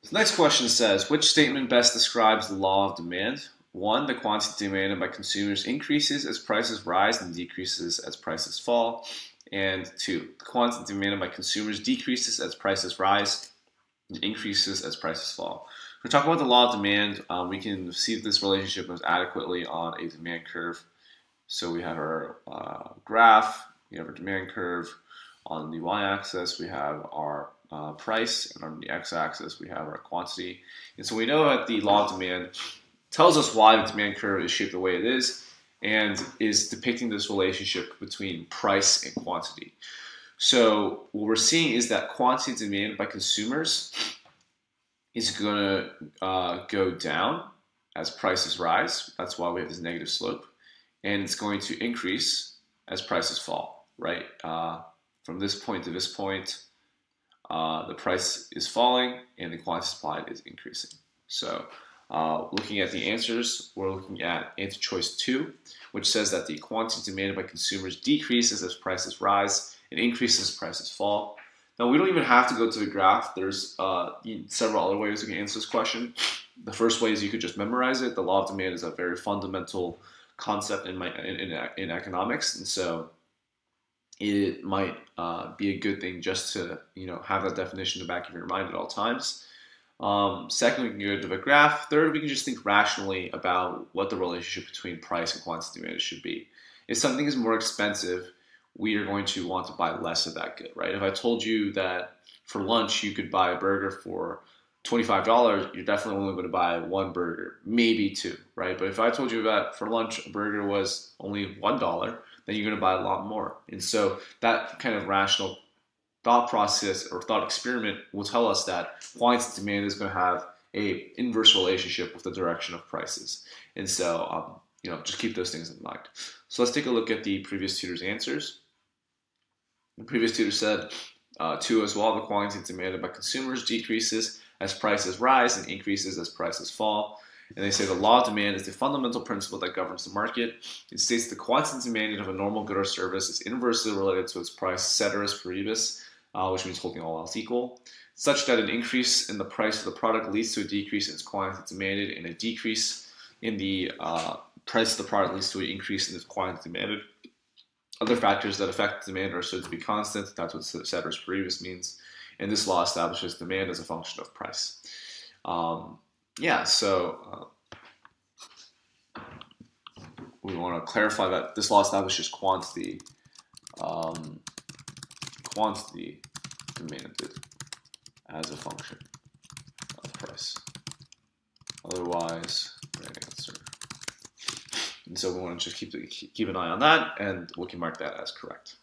So the next question says, which statement best describes the law of demand? 1. The quantity demanded by consumers increases as prices rise and decreases as prices fall. And 2. The quantity demanded by consumers decreases as prices rise and increases as prices fall. When we talk about the law of demand, we can see this relationship most adequately on a demand curve. So we have our graph, we have our demand curve. On the y-axis, we have our price, and on the x-axis, we have our quantity. And so we know that the law of demand tells us why the demand curve is shaped the way it is, and is depicting this relationship between price and quantity. So what we're seeing is that quantity demanded by consumers is going to go down as prices rise. That's why we have this negative slope. And it's going to increase as prices fall, right? From this point to this point, the price is falling and the quantity supplied is increasing. So looking at the answers, we're looking at answer choice 2, which says that the quantity demanded by consumers decreases as prices rise and increases as prices fall. Now, we don't even have to go to the graph. There's several other ways we can answer this question. The first way is you could just memorize it. The law of demand is a very fundamental concept in economics, and so it might be a good thing just to have that definition in the back of your mind at all times. Second, we can go to the graph. Third, we can just think rationally about what the relationship between price and quantity demanded should be. If something is more expensive, we are going to want to buy less of that good, right? If I told you that for lunch you could buy a burger for $25, you're definitely only going to buy one burger, maybe two, right? But if I told you that for lunch a burger was only $1, then you're going to buy a lot more. And so that kind of rational thought process or thought experiment will tell us that quantity demand is going to have an inverse relationship with the direction of prices. And so, just keep those things in mind. So let's take a look at the previous tutor's answers. The previous tutor said 2 as well, the quantity demanded by consumers decreases as prices rise and increases as prices fall. And they say the law of demand is the fundamental principle that governs the market. It states the quantity demanded of a normal good or service is inversely related to its price, ceteris paribus, which means holding all else equal, such that an increase in the price of the product leads to a decrease in its quantity demanded, and a decrease in the price of the product leads to an increase in its quantity demanded. Other factors that affect demand are said to be constant. That's what ceteris paribus means. And this law establishes demand as a function of price. We want to clarify that this law establishes quantity demanded as a function of price. Otherwise, right answer. And so we want to just keep an eye on that, and we can mark that as correct.